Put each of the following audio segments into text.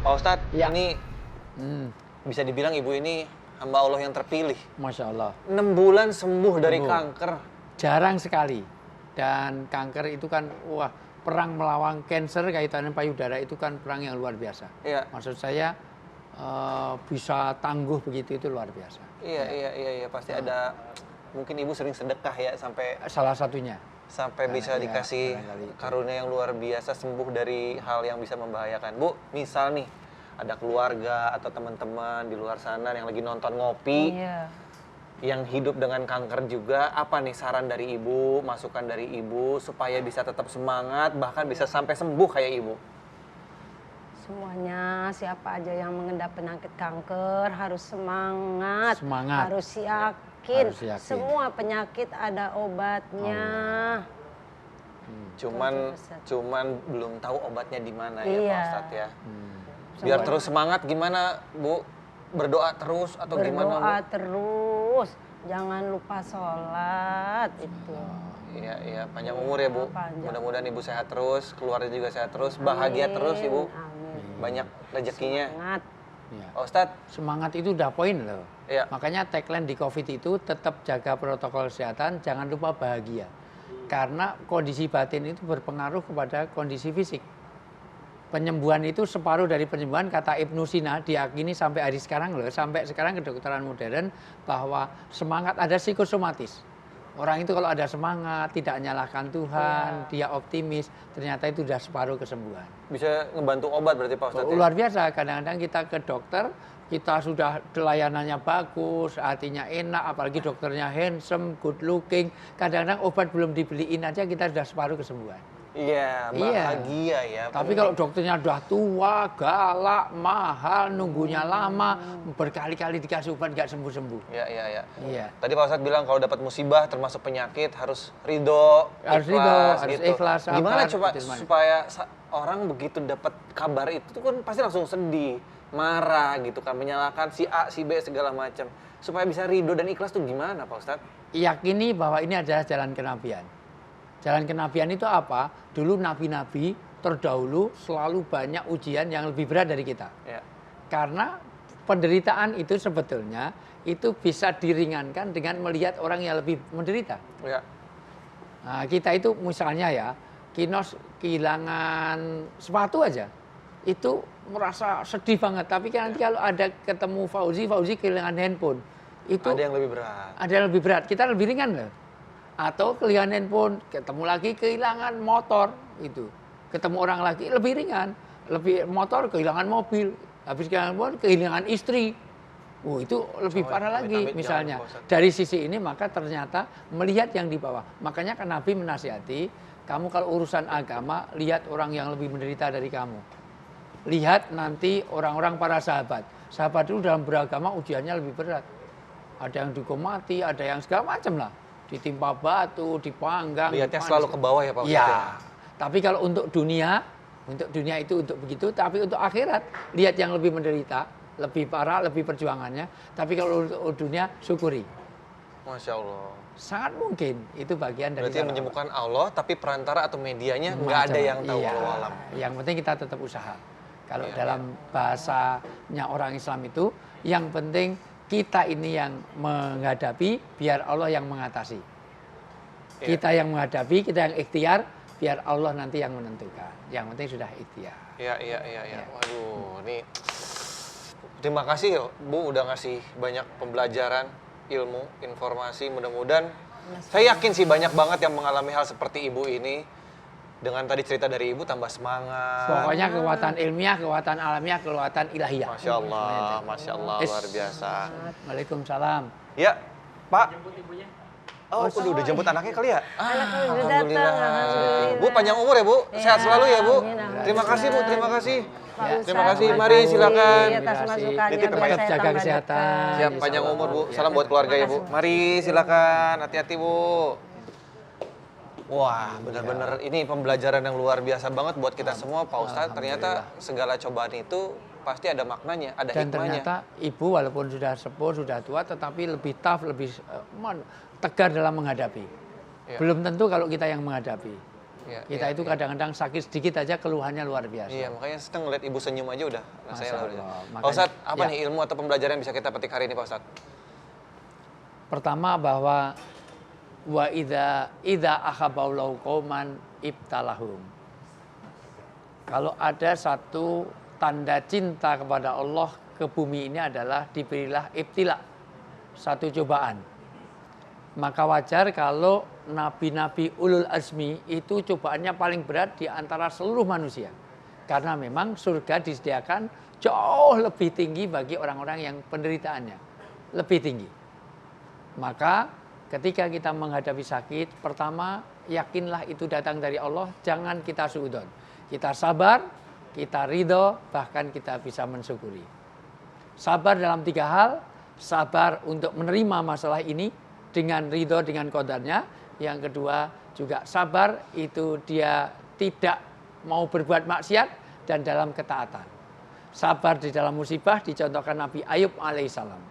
Pak Ustadz, Ya. ini Hmm, bisa dibilang ibu ini hamba Allah yang terpilih. Masya Allah. 6 bulan sembuh dari Sembuh. kanker. Jarang sekali. Dan kanker itu kan, wah, perang melawan kanker kaitannya payudara itu kan perang yang luar biasa. Iya. Maksud saya bisa tangguh begitu itu luar biasa. Iya, pasti ada. Mungkin ibu sering sedekah ya sampai Salah satunya. bisa Iya, dikasih barangkali itu. karunia yang luar biasa sembuh dari hal yang bisa membahayakan. Bu, misal nih ada keluarga atau teman-teman di luar sana yang lagi nonton ngopi, Iya. yang hidup dengan kanker juga, apa nih saran dari ibu, masukan dari ibu supaya bisa tetap semangat bahkan bisa sampai sembuh kayak ibu? Semuanya siapa aja yang mengidap penyakit kanker harus semangat, Semangat. harus yakin. Harus yakin. Semua penyakit ada obatnya. Cuman Itu aja, Ustadz. cuman belum tahu obatnya di mana ya Pak Iya. Ustadz ya. Hmm. Biar terus semangat gimana Bu? Berdoa terus atau gimana Bu? Berdoa terus, jangan lupa sholat itu. Iya, panjang umur ya Bu. Panjang. Mudah-mudahan Ibu sehat terus, keluarga juga sehat terus, bahagia terus Ibu. Amin. Banyak rezekinya. Semangat. Ya. Pak Ustadz, Semangat itu udah poin loh. Iya. Makanya tagline di COVID itu tetap jaga protokol kesehatan, jangan lupa bahagia. Karena kondisi batin itu berpengaruh kepada kondisi fisik. Penyembuhan itu separuh dari penyembuhan, kata Ibnu Sina, diyakini sampai hari sekarang loh, sampai sekarang kedokteran modern, bahwa semangat ada psikosomatis. Orang itu kalau ada semangat, tidak menyalahkan Tuhan, dia optimis, ternyata itu sudah separuh kesembuhan. bisa ngebantu obat berarti Pak Ustadz ya? Luar biasa, kadang-kadang kita ke dokter, kita sudah layanannya bagus, artinya enak, apalagi dokternya handsome, good looking. Kadang-kadang obat belum dibeliin aja kita sudah separuh kesembuhan. Iya, bahagia ya. Tapi kalau dokternya udah tua, galak, mahal, nunggunya lama, berkali-kali dikasih obat nggak sembuh-sembuh. Iya. Iya. Tadi Pak Ustadz bilang kalau dapat musibah termasuk penyakit harus ridho, Harus ridho, harus ikhlas, sabar, Gimana coba itu gimana? supaya orang begitu dapat kabar itu tuh kan pasti langsung sedih, marah gitu kan, menyalahkan si A, si B segala macam. Supaya bisa ridho dan ikhlas tuh gimana Pak Ustadz? Yakini bahwa ini adalah jalan kenabian. Jalan kenabian itu apa? Dulu nabi-nabi terdahulu selalu banyak ujian yang lebih berat dari kita. Ya. Karena penderitaan itu sebetulnya itu bisa diringankan dengan melihat orang yang lebih menderita. Ya. Nah, kita itu misalnya ya, Kinos kehilangan sepatu aja, itu merasa sedih banget. Tapi kan nanti kalau ada ketemu Fauzi kehilangan handphone, itu Ada yang lebih berat. ada yang lebih berat, kita lebih ringan loh. Atau kehilangan handphone, ketemu lagi kehilangan motor, itu. Ketemu orang lagi lebih ringan, lebih motor kehilangan mobil, habis kehilangan mobil kehilangan istri. Oh, itu lebih Oh, parah lagi amit-amit misalnya. jangan, Pak Ustadz. Dari sisi ini maka ternyata melihat yang di bawah. Makanya kan Nabi menasihati, kamu kalau urusan agama lihat orang yang lebih menderita dari kamu. Lihat nanti orang-orang para sahabat. Sahabat dulu dalam beragama ujiannya lebih berat. Ada yang dihukum mati, ada yang segala macam lah. Ditimpa batu, dipanggang. Lihatnya dipanas. selalu ke bawah ya Pak Ustadz Ya. ya? Tapi kalau untuk dunia itu untuk begitu. Tapi untuk akhirat, lihat yang lebih menderita, lebih parah, lebih perjuangannya. Tapi kalau untuk dunia, syukuri. Masya Allah. Sangat mungkin itu bagian dari Berarti yang cara menyembuhkan Allah, tapi perantara atau medianya nggak ada macam. yang tahu Iya. walau alam. Yang penting kita tetap usaha. Kalau Iya, dalam bahasanya orang Islam itu, yang penting kita ini yang menghadapi, biar Allah yang mengatasi. Iya. Kita yang menghadapi, kita yang ikhtiar, biar Allah nanti yang menentukan. Yang penting sudah ikhtiar. Iya. Waduh, ini terima kasih Bu udah ngasih banyak pembelajaran, ilmu, informasi. Mudah-mudahan saya yakin sih banyak banget yang mengalami hal seperti Ibu ini. Dengan tadi cerita dari Ibu tambah semangat. Pokoknya kekuatan ilmiah, kekuatan alamiah, kekuatan ilahiyah. Masya Allah, luar biasa. Waalaikumsalam. Ya, Pak. Oh, udah jemput anaknya kali ya? Anaknya udah datang, alhamdulillah. Bu, panjang umur ya Bu, sehat Iya, selalu ya Bu. amin, Terima kasih Bu, terima kasih. Pak Ya, terima Ustadz, kasih. terima Mari, kasih silakan. atas masukannya, Titip biar kembali. saya Jaga tambah kesehatan. dekat. Siap, panjang umur Bu. Salam buat keluarga ya Bu. Mari, silakan. Hati-hati Bu. Wah, benar-benar ini pembelajaran yang luar biasa banget buat kita semua, Pak Ustadz. Ternyata segala cobaan itu pasti ada maknanya, ada Dan hikmahnya. ternyata ibu walaupun sudah sepuh, sudah tua, tetapi lebih tough, lebih tegar dalam menghadapi. Iya. Belum tentu kalau kita yang menghadapi. Iya, Kita iya, itu iya. kadang-kadang sakit sedikit aja keluhannya luar biasa. Iya, makanya sedang ngeliat ibu senyum aja udah rasanya Masya luar Allah, biasa. Pak makanya- Ustadz, apa ya. nih ilmu atau pembelajaran yang bisa kita petik hari ini Pak Ustadz? Pertama bahwa wa idza akhaballahu qauman ibtalahum. Kalau ada satu tanda cinta kepada Allah ke bumi ini adalah diberilah ibtila, satu cobaan. Maka wajar kalau nabi-nabi ulul azmi itu cobaannya paling berat di antara seluruh manusia. Karena memang surga disediakan jauh lebih tinggi bagi orang-orang yang penderitaannya lebih tinggi. Maka ketika kita menghadapi sakit, pertama yakinlah itu datang dari Allah, jangan kita suudzon. Kita sabar, kita ridho, bahkan kita bisa mensyukuri. Sabar dalam 3 hal, sabar untuk menerima masalah ini dengan ridho, dengan qadarnya. Yang kedua juga sabar itu dia tidak mau berbuat maksiat dan dalam ketaatan. Sabar di dalam musibah dicontohkan Nabi Ayub alaihissalam.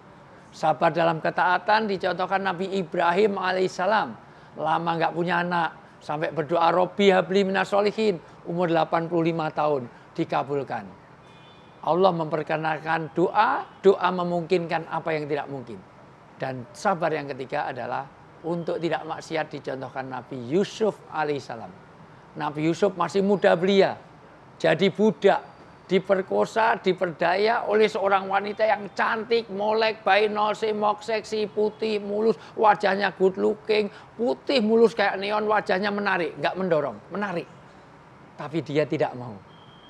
Sabar dalam ketaatan dicontohkan Nabi Ibrahim alaihissalam. Lama nggak punya anak, sampai berdoa Robbi habli minas sholihin, umur 85 tahun dikabulkan. Allah memperkenalkan doa, doa memungkinkan apa yang tidak mungkin. Dan sabar yang ketiga adalah untuk tidak maksiat dicontohkan Nabi Yusuf alaihissalam. Nabi Yusuf masih muda belia, jadi budak, diperkosa, diperdaya oleh seorang wanita yang cantik, molek, bainol, semok, seksi, putih, mulus, wajahnya good looking, putih, mulus kayak neon, wajahnya menarik, nggak mendorong, menarik. Tapi dia tidak mau.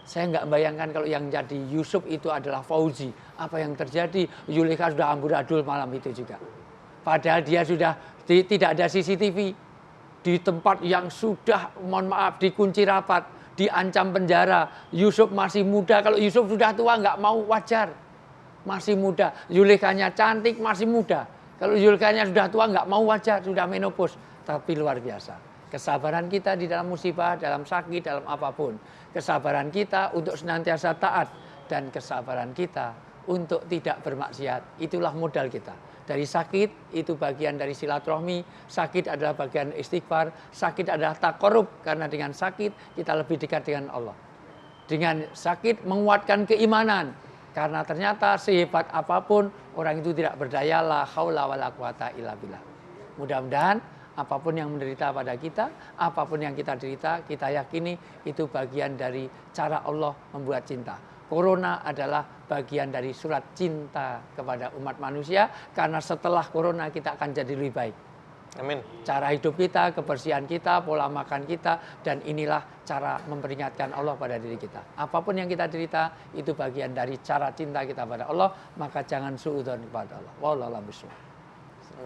Saya nggak bayangkan kalau yang jadi Yusuf itu adalah Fauzi. Apa yang terjadi? Yulika sudah amburadul malam itu juga. Padahal dia sudah tidak ada CCTV. Di tempat yang sudah, mohon maaf, dikunci rapat, diancam penjara. Yusuf masih muda. Kalau Yusuf sudah tua nggak mau, wajar. Masih muda. Yulikanya cantik, masih muda. Kalau Yulikanya sudah tua nggak mau, wajar. Sudah menopause. Tapi luar biasa. Kesabaran kita di dalam musibah, dalam sakit, dalam apapun. Kesabaran kita untuk senantiasa taat. Dan kesabaran kita untuk tidak bermaksiat. Itulah modal kita. Dari sakit, itu bagian dari silaturahmi. Sakit adalah bagian istighfar. Sakit adalah takorub. Karena dengan sakit, kita lebih dekat dengan Allah. Dengan sakit, menguatkan keimanan. Karena ternyata sehebat apapun, orang itu tidak berdaya. La haula wa la quwata illa billah. Mudah-mudahan apapun yang menderita pada kita, apapun yang kita derita, kita yakini itu bagian dari cara Allah membuat cinta. Corona adalah bagian dari surat cinta kepada umat manusia, karena setelah corona kita akan jadi lebih baik. Amin. Cara hidup kita, kebersihan kita, pola makan kita, dan inilah cara memperingatkan Allah pada diri kita. Apapun yang kita derita, itu bagian dari cara cinta kita pada Allah, maka jangan suudzon kepada Allah. Wallahu a'lam bishawab.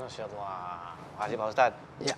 Masya Allah. Makasih Pak Ustadz. Ya.